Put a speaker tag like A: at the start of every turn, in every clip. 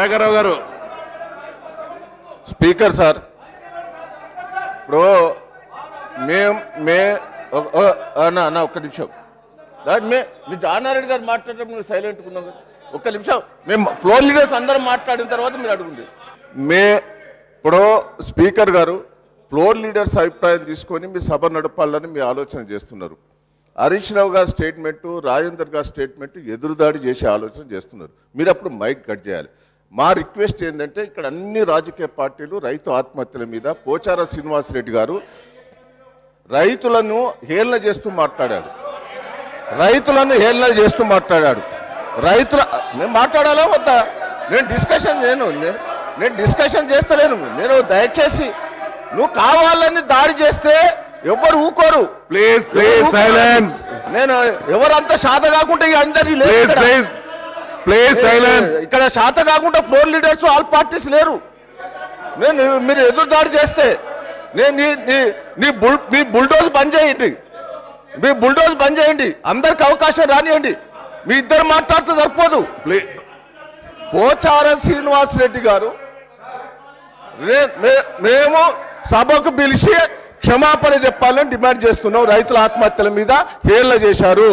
A: దయాకర్రావు గారు
B: speaker sir ఇప్పుడు అన్న ఒక్క నిమిషం మీ జానారెడ్డి గారు మాట్లాడేటప్పుడు మీరు సైలెంట్గా ఉన్నాం కదా ఒక్క నిమిషం మేము ఫ్లోర్ లీడర్స్ అందరం మాట్లాడిన తర్వాత మీరు అడుగుంది ఇప్పుడు స్పీకర్ గారు ఫ్లోర్ లీడర్స్ అభిప్రాయం తీసుకొని మీ సభ నడపాలని మీ ఆలోచన చేస్తున్నారు. హరీష్ రావు గారి స్టేట్మెంటు రాజేందర్ గారి స్టేట్మెంటు ఎదురుదాడి చేసే ఆలోచన చేస్తున్నారు. మీరు అప్పుడు మైక్ కట్ చేయాలి. మా రిక్వెస్ట్ ఏంటంటే ఇక్కడ అన్ని రాజకీయ పార్టీలు రైతు ఆత్మహత్యల మీద పోచారం శ్రీనివాసరెడ్డి గారు రైతులను హేళన చేస్తూ మాట్లాడాడు. నేను మాట్లాడాలా వద్దా? నేను డిస్కషన్ చేస్తలేను. నేను దయచేసి నువ్వు కావాలని దాడి చేస్తే ఎవరు ఊకోరు.
A: Please silence.
B: నేను ఎవరంతా శాత కాకుండా అందరి ఇక్కడ శాత కాకుండా ఫ్లోర్ లీడర్స్ ఆల్ పార్టీస్ లేరు. మీరు ఎదురు దాడి చేస్తే మీ బుల్డోజ్ బంద్ చేయండి. అందరికి అవకాశం రానియండి. మీ ఇద్దరు మాట్లాడితే సరిపోదు. పోచారం శ్రీనివాసరెడ్డి గారు మేము సభకు పిలిచి క్షమాపణ చెప్పాలని డిమాండ్ చేస్తున్నాం. రైతుల ఆత్మహత్యల మీద హేళన చేశారు.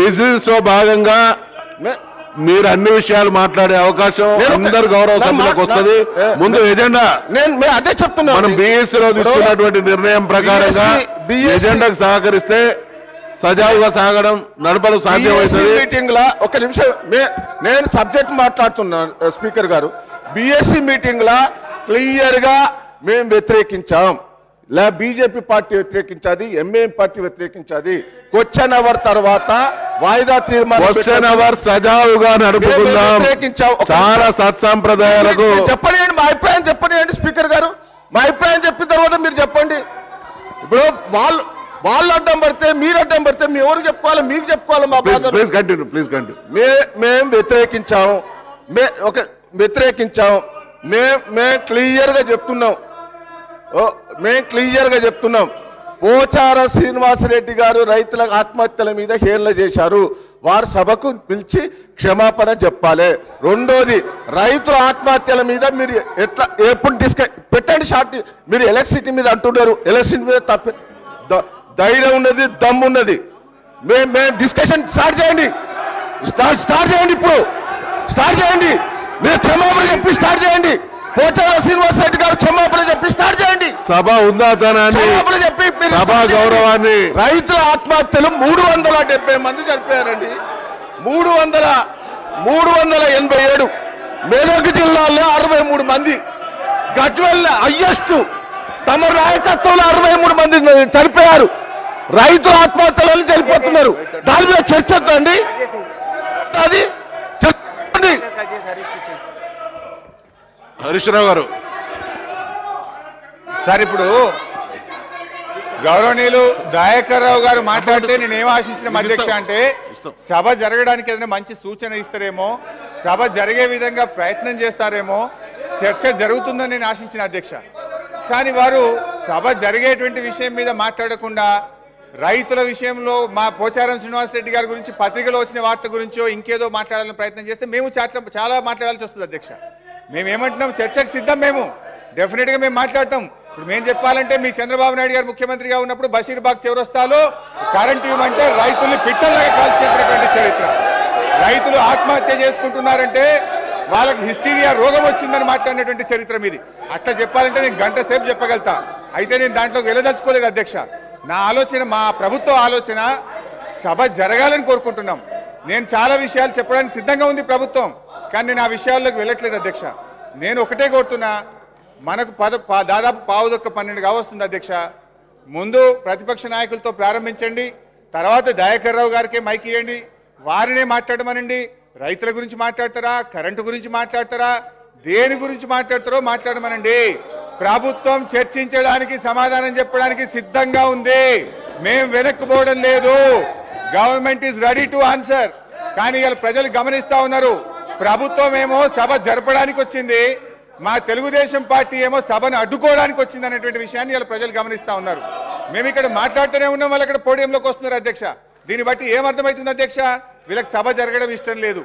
A: బిజినెస్ లో భాగంగా మీరు అన్ని విషయాలు మాట్లాడే అవకాశం అందరు గౌరవ సభ్యులకు వస్తుంది. ముందు ఎజెండా
B: అదే చెప్తున్నా.
A: మనం బీఎస్సీ లో తీసుకున్నటువంటి నిర్ణయం ప్రకారంగా ఎజెండాకు సహకరిస్తే సజావుగా సాగడం నడపడం సాధ్యమవుతుంది.
B: మీటింగ్ లా ఒక నిమిషం నేను సబ్జెక్ట్ మాట్లాడుతున్నాను. స్పీకర్ గారు బీఎస్సీ మీటింగ్ లా క్లియర్ గా మేము వ్యతిరేకించాం. బీజేపీ పార్టీ వ్యతిరేకించాది, ఎంఏఎం పార్టీ వ్యతిరేకించాది. క్వశ్చన్ అవర్ తర్వాత వాయిదా తీర్మానం
A: సజావుగా నడుపుకుందాం. చాలా సత్సంప్రదాయాలకు
B: చెప్పండి. మా అభిప్రాయం చెప్పండి స్పీకర్ గారు. మా అభిప్రాయం చెప్పిన తర్వాత మీరు చెప్పండి. ఇప్పుడు వాళ్ళు అడ్డం పడితే మీరు అడ్డం పడితే మీ ఎవరు చెప్పుకోవాలి? మీకు చెప్పుకోవాలి. మా బాధ మేము వ్యతిరేకించాం. మేము క్లియర్గా చెప్తున్నాం. పోచారం శ్రీనివాసరెడ్డి గారు రైతుల ఆత్మహత్యల మీద హేళన చేశారు. వారు సభకు పిలిచి క్షమాపణ చెప్పాలి. రెండోది, రైతుల ఆత్మహత్యల మీద మీరు ఎప్పుడు పెట్టండి షార్ట్. మీరు ఎలక్ట్రిసిటీ మీద అంటున్నారు. ఎలక్ట్రిసిటీ మీద ధైర్యం ఉన్నది, దమ్ము ఉన్నది. మేము డిస్కషన్ స్టార్ట్ చేయండి. ఇప్పుడు స్టార్ట్ చేయండి. మీరు క్షమాపణ చెప్పి స్టార్ట్ చేయండి. పోచారం శ్రీనివాసరెడ్డి గారు క్షమాపణ చెప్పి స్టార్ట్ చేయండి.
A: సభ ఉందాతనాన్ని,
B: చెప్పి
A: సభా గౌరవాన్ని.
B: రైతుల ఆత్మహత్యలు 370 మంది చనిపోయారండి. 387. మెదక్ జిల్లాలో 63 మంది. గజ్వెల్ హయ్యెస్ట్. తమ నాయకత్వంలో 63 మంది చనిపోయారు. రైతుల ఆత్మహత్యలను చనిపోతున్నారు. దాని మీద చర్చ వద్దండి. అది చెప్పండి.
A: హరీష్ రావు గారు
C: సార్, ఇప్పుడు గౌరవనీయులు దయాకర్ రావు గారు మాట్లాడితే నేను ఏం ఆశించిన అధ్యక్ష అంటే సభ జరగడానికి ఏదైనా మంచి సూచన ఇస్తారేమో, సభ జరిగే విధంగా ప్రయత్నం చేస్తారేమో, చర్చ జరుగుతుందని నేను ఆశించిన అధ్యక్ష. కానీ వారు సభ జరిగేటువంటి విషయం మీద మాట్లాడకుండా రైతుల విషయంలో మా పోచారం శ్రీనివాసరెడ్డి గారి గురించి పత్రికలో వచ్చిన వార్త గురించో ఇంకేదో మాట్లాడాలని ప్రయత్నం చేస్తే మేము చాలా మాట్లాడాల్సి వస్తుంది అధ్యక్ష. మేమేమంటున్నాం, చర్చకు సిద్ధం. మేము డెఫినెట్గా మేము మాట్లాడతాం. ఇప్పుడు మేము చెప్పాలంటే మీ చంద్రబాబు నాయుడు గారు ముఖ్యమంత్రిగా ఉన్నప్పుడు బషీర్బాగ్ చౌరస్తాలో కరెంట్ ఇవ్వమంటే రైతుల్ని పిట్టల్లాగా కాల్చేటటువంటి చరిత్ర. రైతులు ఆత్మహత్య చేసుకుంటున్నారంటే వాళ్ళకి హిస్టీరియా రోగం వచ్చిందని మాట్లాడినటువంటి చరిత్ర మీది. అట్లా చెప్పాలంటే నేను గంట సేపు చెప్పగలుగుతా. అయితే నేను దాంట్లోకి వెళ్ళదలుచుకోలేదు అధ్యక్ష. నా ఆలోచన, మా ప్రభుత్వ ఆలోచన సభ జరగాలని కోరుకుంటున్నాం. నేను చాలా విషయాలు చెప్పడానికి సిద్ధంగా ఉంది ప్రభుత్వం, కానీ నేను ఆ విషయాల్లోకి వెళ్ళట్లేదు అధ్యక్ష. నేను ఒకటే కోరుతున్నా, మనకు దాదాపు 11:12 కావస్తుంది అధ్యక్ష. ముందు ప్రతిపక్ష నాయకులతో ప్రారంభించండి, తర్వాత దయాకర్ రావు గారికే మైక్ ఇవ్వండి, వారినే మాట్లాడమనండి. రైతుల గురించి మాట్లాడతారా, కరెంటు గురించి మాట్లాడతారా, దేని గురించి మాట్లాడతారో మాట్లాడమనండి. ప్రభుత్వం చర్చించడానికి, సమాధానం చెప్పడానికి సిద్ధంగా ఉంది. మేము వెనక్కిపోవడం లేదు. Government is ready to answer. కానీ ఇలా ప్రజలు గమనిస్తా ఉన్నారు. ప్రభుత్వం ఏమో సభ జరపడానికి వచ్చింది, మా తెలుగుదేశం పార్టీ ఏమో సభను అడ్డుకోవడానికి వచ్చింది అనేటువంటి విషయాన్ని ఇలా ప్రజలు గమనిస్తా ఉన్నారు. మేము ఇక్కడ మాట్లాడుతూనే ఉన్నాం, వాళ్ళు అక్కడ పోడియంలోకి వస్తున్నారు అధ్యక్ష. దీన్ని బట్టి ఏమర్థమవుతుంది అధ్యక్ష, వీళ్ళకి సభ జరగడం ఇష్టం లేదు.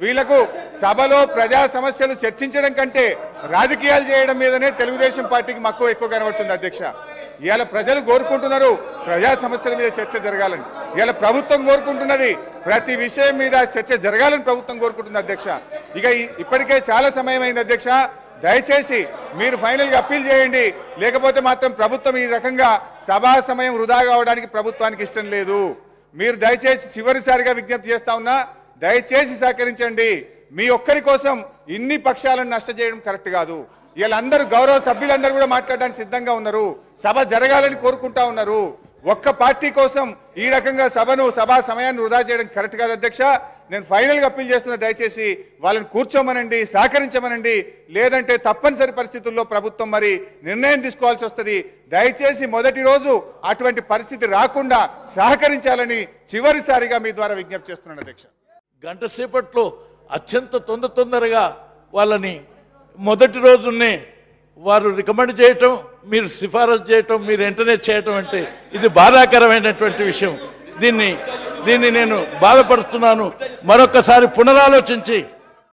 C: వీళ్లకు సభలో ప్రజా సమస్యలు చర్చించడం కంటే రాజకీయాలు చేయడం మీదనే తెలుగుదేశం పార్టీకి మక్కువ ఎక్కువ కనబడుతుంది అధ్యక్ష. ఇవాళ ప్రజలు కోరుకుంటున్నారు ప్రజా సమస్యల మీద చర్చ జరగాలని. ఇవాళ ప్రభుత్వం కోరుకుంటున్నది ప్రతి విషయం మీద చర్చ జరగాలని ప్రభుత్వం కోరుకుంటుంది అధ్యక్ష. ఇక ఇప్పటికే చాలా సమయం అయింది అధ్యక్ష. దయచేసి మీరు ఫైనల్ గా అప్పీల్ చేయండి, లేకపోతే మాత్రం ప్రభుత్వం ఈ రకంగా సభా సమయం వృధా కావడానికి ప్రభుత్వానికి ఇష్టం లేదు. మీరు దయచేసి చివరిసారిగా విజ్ఞప్తి చేస్తా ఉన్నా, దయచేసి సహకరించండి. మీ ఒక్కరి కోసం ఇన్ని పక్షాలను నష్ట చేయడం కరెక్ట్ కాదు. వీళ్ళందరూ గౌరవ సభ్యులందరూ కూడా మాట్లాడడానికి సిద్ధంగా ఉన్నారు, సభ జరగాలని కోరుకుంటా ఉన్నారు. ఒక్క పార్టీ కోసం ఈ రకంగా సభా సమయాన్ని వృధా చేయడం కరెక్ట్ కాదు అధ్యక్ష. నేను ఫైనల్ గా అప్పీల్ చేస్తున్నా, దయచేసి వాళ్ళని కూర్చోమనండి, సహకరించమనండి. లేదంటే తప్పనిసరి పరిస్థితుల్లో ప్రభుత్వం మరి నిర్ణయం తీసుకోవాల్సి వస్తుంది. దయచేసి మొదటి రోజు అటువంటి పరిస్థితి రాకుండా సహకరించాలని చివరిసారిగా మీ ద్వారా విజ్ఞప్తి చేస్తున్నాను అధ్యక్ష.
D: గంట సేపట్లో అత్యంత తొందరగా వాళ్ళని మొదటి రోజునే వారు రికమెండ్ చేయటం, మీరు సిఫారసు చేయటం, మీరు వెంటనే చేయటం అంటే ఇది బాధాకరమైనటువంటి విషయం. దీన్ని నేను బాధపడుతున్నాను. మరొకసారి పునరాలోచించి